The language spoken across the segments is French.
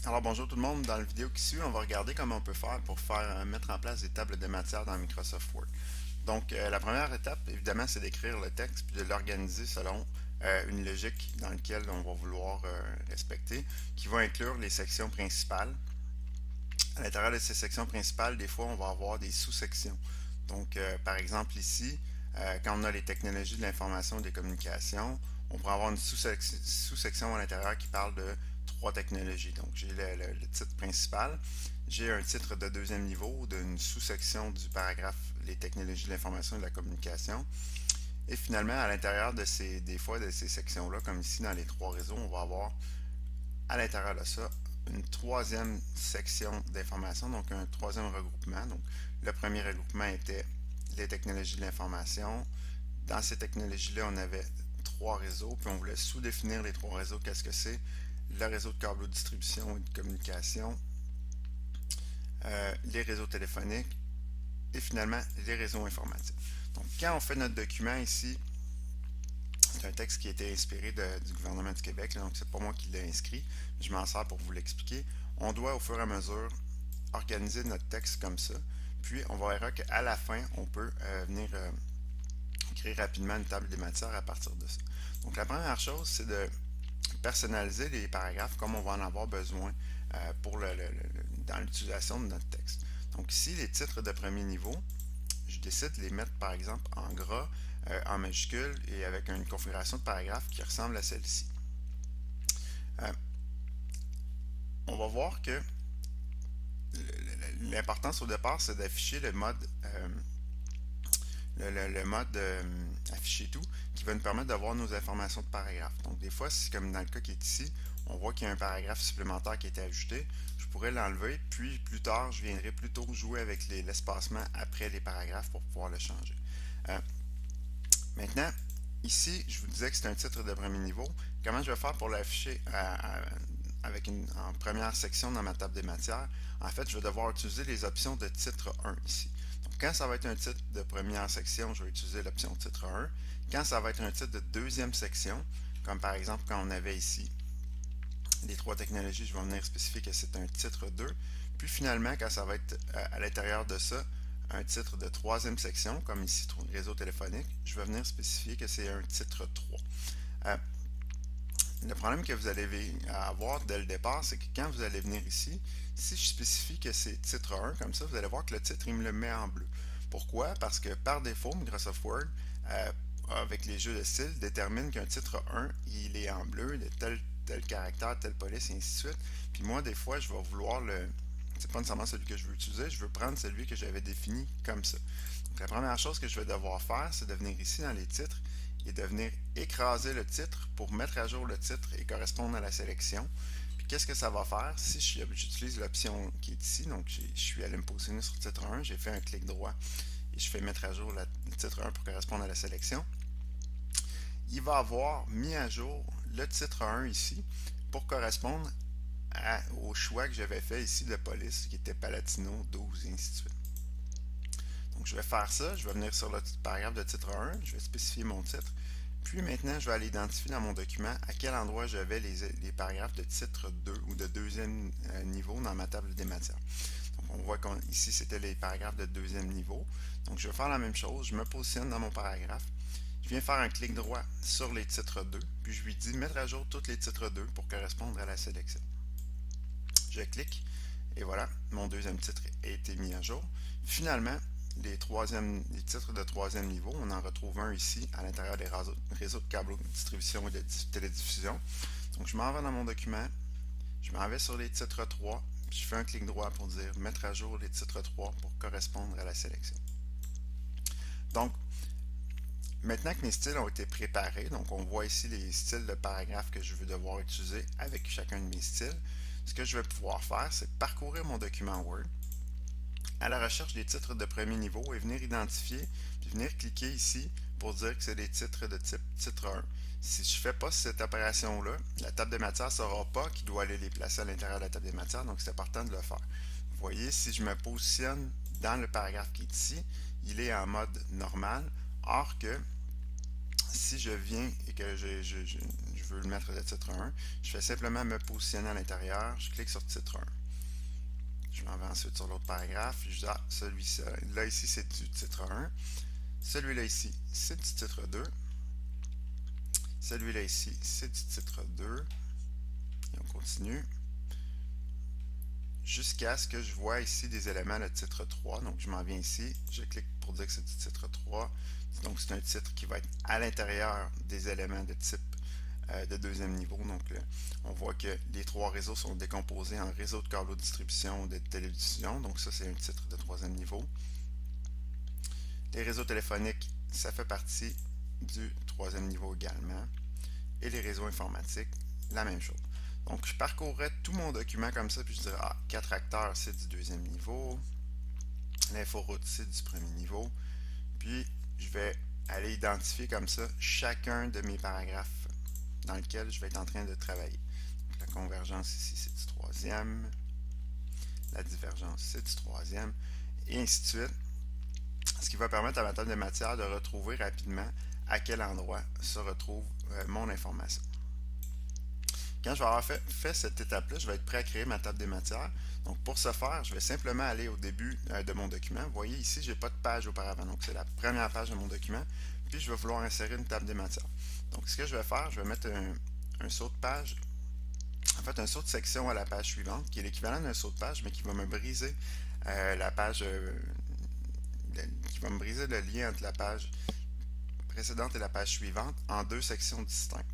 Alors bonjour tout le monde, dans la vidéo qui suit, on va regarder comment on peut faire pour mettre en place des tables de matière dans Microsoft Word. Donc la première étape, évidemment, c'est d'écrire le texte puis de l'organiser selon une logique dans laquelle on va vouloir respecter, qui va inclure les sections principales. À l'intérieur de ces sections principales, des fois, on va avoir des sous-sections. Donc par exemple ici, quand on a les technologies de l'information et des communications, on pourrait avoir une sous-section à l'intérieur qui parle de trois technologies. Donc, j'ai le titre principal, j'ai un titre de deuxième niveau d'une sous-section du paragraphe les technologies de l'information et de la communication. Et finalement, à l'intérieur des fois de ces sections-là, comme ici dans les trois réseaux, on va avoir à l'intérieur de ça une troisième section d'information, donc un troisième regroupement. Donc, le premier regroupement était les technologies de l'information. Dans ces technologies-là, on avait trois réseaux, puis on voulait sous-définir les trois réseaux. Qu'est-ce que c'est? Le réseau de câble de distribution et de communication, les réseaux téléphoniques et finalement les réseaux informatiques. Donc, quand on fait notre document ici, c'est un texte qui a été inspiré du gouvernement du Québec, là, donc c'est pas moi qui l'ai inscrit, je m'en sers pour vous l'expliquer. On doit au fur et à mesure organiser notre texte comme ça, puis on verra qu'à la fin, on peut venir créer rapidement une table des matières à partir de ça. Donc la première chose, c'est de personnaliser les paragraphes comme on va en avoir besoin dans l'utilisation de notre texte. Donc ici, les titres de premier niveau, je décide de les mettre par exemple en gras, en majuscule et avec une configuration de paragraphe qui ressemble à celle-ci. On va voir que l'importance au départ, c'est d'afficher le mode afficher tout qui va nous permettre d'avoir nos informations de paragraphe. Donc des fois, si comme dans le cas qui est ici, on voit qu'il y a un paragraphe supplémentaire qui a été ajouté, je pourrais l'enlever, puis plus tard, je viendrai plutôt jouer avec l'espacement après les paragraphes pour pouvoir le changer. Maintenant, ici, je vous disais que c'est un titre de premier niveau. Comment je vais faire pour l'afficher en première section dans ma table des matières? En fait, je vais devoir utiliser les options de titre 1 ici. Donc, quand ça va être un titre de première section, je vais utiliser l'option titre 1. Quand ça va être un titre de deuxième section, comme par exemple quand on avait ici les trois technologies, je vais venir spécifier que c'est un titre 2. Puis finalement, quand ça va être à l'intérieur de ça, un titre de troisième section, comme ici réseau téléphonique, je vais venir spécifier que c'est un titre 3. Le problème que vous allez avoir dès le départ, c'est que quand vous allez venir ici, si je spécifie que c'est titre 1, comme ça, vous allez voir que le titre, il me le met en bleu. Pourquoi? Parce que par défaut, Microsoft Word, avec les jeux de style, détermine qu'un titre 1, il est en bleu, de tel caractère, telle police, et ainsi de suite. Puis moi, des fois, je vais vouloir c'est pas nécessairement celui que je veux utiliser, je veux prendre celui que j'avais défini comme ça. Donc la première chose que je vais devoir faire, c'est de venir ici dans les titres et de venir écraser le titre pour mettre à jour le titre et correspondre à la sélection. Puis qu'est-ce que ça va faire? Si j'utilise l'option qui est ici, donc je suis allé me positionner sur titre 1, j'ai fait un clic droit et je fais mettre à jour le titre 1 pour correspondre à la sélection. Il va avoir mis à jour le titre 1 ici pour correspondre au choix que j'avais fait ici de police qui était Palatino 12 et ainsi de suite. Donc je vais faire ça, je vais venir sur le paragraphe de titre 1, je vais spécifier mon titre, puis maintenant je vais aller identifier dans mon document à quel endroit j'avais les paragraphes de titre 2 ou de deuxième niveau dans ma table des matières. Donc on voit qu'ici c'était les paragraphes de deuxième niveau. Donc je vais faire la même chose, je me positionne dans mon paragraphe, je viens faire un clic droit sur les titres 2, puis je lui dis mettre à jour tous les titres 2 pour correspondre à la sélection. Je clique et voilà, mon deuxième titre a été mis à jour. Finalement, les titres de troisième niveau, on en retrouve un ici à l'intérieur des réseaux de câbles de distribution et de télédiffusion. Donc je m'en vais dans mon document, je m'en vais sur les titres 3, puis je fais un clic droit pour dire mettre à jour les titres 3 pour correspondre à la sélection. Donc, maintenant que mes styles ont été préparés, donc on voit ici les styles de paragraphes que je vais devoir utiliser avec chacun de mes styles, ce que je vais pouvoir faire, c'est parcourir mon document Word à la recherche des titres de premier niveau et venir identifier, puis venir cliquer ici pour dire que c'est des titres de type titre 1. Si je ne fais pas cette opération-là, la table de matière ne saura pas qu'il doit aller les placer à l'intérieur de la table des matières, donc c'est important de le faire. Vous voyez, si je me positionne dans le paragraphe qui est ici, il est en mode normal, or que si je viens et que je je veux le mettre de titre 1. Je fais simplement me positionner à l'intérieur, je clique sur titre 1. Je m'en vais ensuite sur l'autre paragraphe, je dis ah, celui-là ici c'est du titre 1. Celui-là ici, c'est du titre 2. Celui-là ici, c'est du titre 2. Et on continue. Jusqu'à ce que je vois ici des éléments de titre 3. Donc, je m'en viens ici. Je clique pour dire que c'est du titre 3. Donc, c'est un titre qui va être à l'intérieur des éléments de type de deuxième niveau. Donc, on voit que les trois réseaux sont décomposés en réseau de câbles de distribution de télévision. Donc, ça, c'est un titre de troisième niveau. Les réseaux téléphoniques, ça fait partie du troisième niveau également. Et les réseaux informatiques, la même chose. Donc, je parcourrais tout mon document comme ça, puis je dirais, ah, 4 acteurs, c'est du deuxième niveau. L'inforoute, c'est du premier niveau. Puis, je vais aller identifier comme ça chacun de mes paragraphes dans lesquels je vais être en train de travailler. Donc, la convergence ici, c'est du troisième. La divergence, c'est du troisième. Et ainsi de suite. Ce qui va permettre à ma table de matière de retrouver rapidement à quel endroit se retrouve mon information. Quand je vais avoir fait cette étape-là, je vais être prêt à créer ma table des matières. Donc, pour ce faire, je vais simplement aller au début de mon document. Vous voyez ici, je n'ai pas de page auparavant. Donc, c'est la première page de mon document. Puis, je vais vouloir insérer une table des matières. Donc, ce que je vais faire, je vais mettre un saut de page, en fait, un saut de section à la page suivante, qui est l'équivalent d'un saut de page, mais qui va me briser la page, qui va me briser le lien entre la page précédente et la page suivante en deux sections distinctes.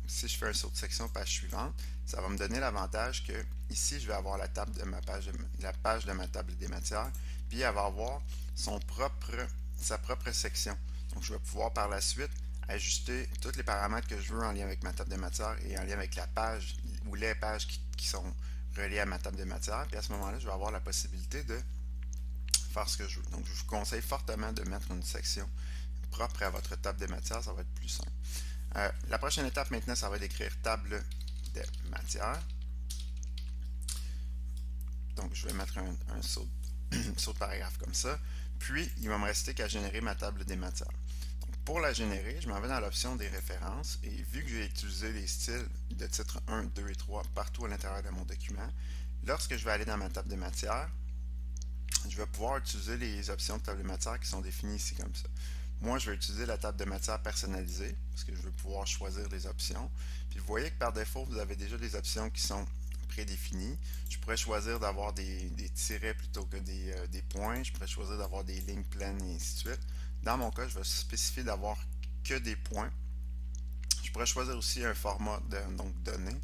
Si je fais un saut de section page suivante, ça va me donner l'avantage que ici, je vais avoir la page de ma table des matières, puis elle va avoir sa propre section. Donc, je vais pouvoir par la suite ajuster tous les paramètres que je veux en lien avec ma table de matière et en lien avec la page ou les pages qui sont reliées à ma table de matière. Puis à ce moment-là, je vais avoir la possibilité de faire ce que je veux. Donc, je vous conseille fortement de mettre une section propre à votre table de matière, ça va être plus simple. La prochaine étape maintenant, ça va être d'écrire table de matière. Donc, je vais mettre un saut de paragraphe comme ça. Puis, il va me rester qu'à générer ma table des matières. Donc, pour la générer, je m'en vais dans l'option des références. Et vu que j'ai utilisé les styles de titre 1, 2 et 3 partout à l'intérieur de mon document, lorsque je vais aller dans ma table des matières, je vais pouvoir utiliser les options de table de matière qui sont définies ici comme ça. Moi, je vais utiliser la table de matière personnalisée parce que je veux pouvoir choisir les options. Puis vous voyez que par défaut, vous avez déjà des options qui sont prédéfinies. Je pourrais choisir d'avoir des tirets plutôt que des points. Je pourrais choisir d'avoir des lignes pleines et ainsi de suite. Dans mon cas, je vais spécifier d'avoir que des points. Je pourrais choisir aussi un format donc donné.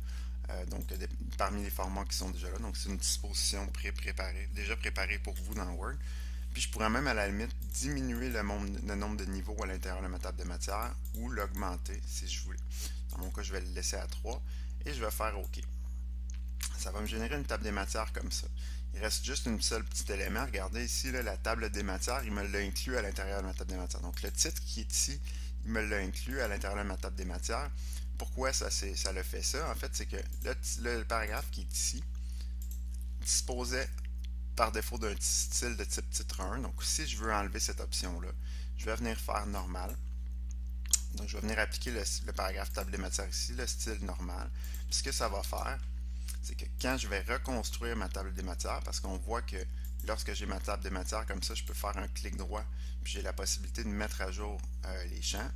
Parmi les formats qui sont déjà là. Donc, c'est une disposition déjà préparée pour vous dans Word. Puis je pourrais même à la limite diminuer le nombre de niveaux à l'intérieur de ma table de matière ou l'augmenter si je voulais. Dans mon cas, je vais le laisser à 3 et je vais faire OK. Ça va me générer une table des matières comme ça. Il reste juste un seul petit élément. Regardez ici, là, la table des matières, il me l'a inclus à l'intérieur de ma table des matières. Donc le titre qui est ici, il me l'a inclus à l'intérieur de ma table des matières. Pourquoi ça le fait ça? En fait, c'est que le paragraphe qui est ici disposait par défaut d'un style de type titre 1. Donc, si je veux enlever cette option-là, je vais venir faire normal. Donc, je vais venir appliquer le paragraphe table des matières ici, le style normal. Puis, ce que ça va faire, c'est que quand je vais reconstruire ma table des matières, parce qu'on voit que lorsque j'ai ma table des matières comme ça, je peux faire un clic droit, puis j'ai la possibilité de mettre à jour les champs.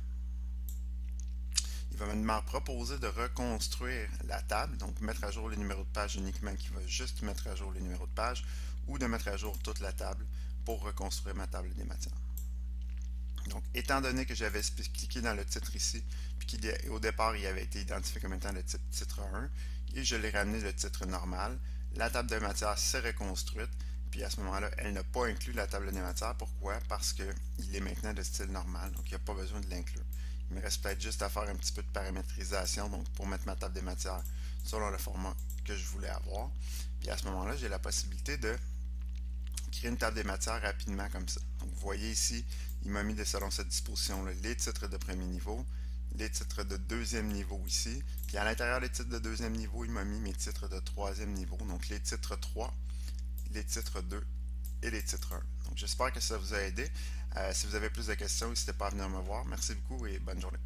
Il va me proposer de reconstruire la table, donc mettre à jour les numéros de page uniquement, qui va juste mettre à jour les numéros de page, ou de mettre à jour toute la table pour reconstruire ma table des matières. Donc, étant donné que j'avais cliqué dans le titre ici, puis qu'au départ, il avait été identifié comme étant le type titre 1, et je l'ai ramené le titre normal, la table de matière s'est reconstruite, puis à ce moment-là, elle n'a pas inclus la table des matières. Pourquoi? Parce qu'il est maintenant de style normal, donc il n'y a pas besoin de l'inclure. Il me reste peut-être juste à faire un petit peu de paramétrisation donc pour mettre ma table des matières selon le format que je voulais avoir. Puis à ce moment-là, j'ai la possibilité de créer une table des matières rapidement comme ça. Donc vous voyez ici, il m'a mis selon cette disposition-là les titres de premier niveau, les titres de deuxième niveau ici, puis à l'intérieur des titres de deuxième niveau, il m'a mis mes titres de troisième niveau, donc les titres 3, les titres 2 et les titres 1. Donc j'espère que ça vous a aidé. Si vous avez plus de questions, n'hésitez pas à venir me voir. Merci beaucoup et bonne journée.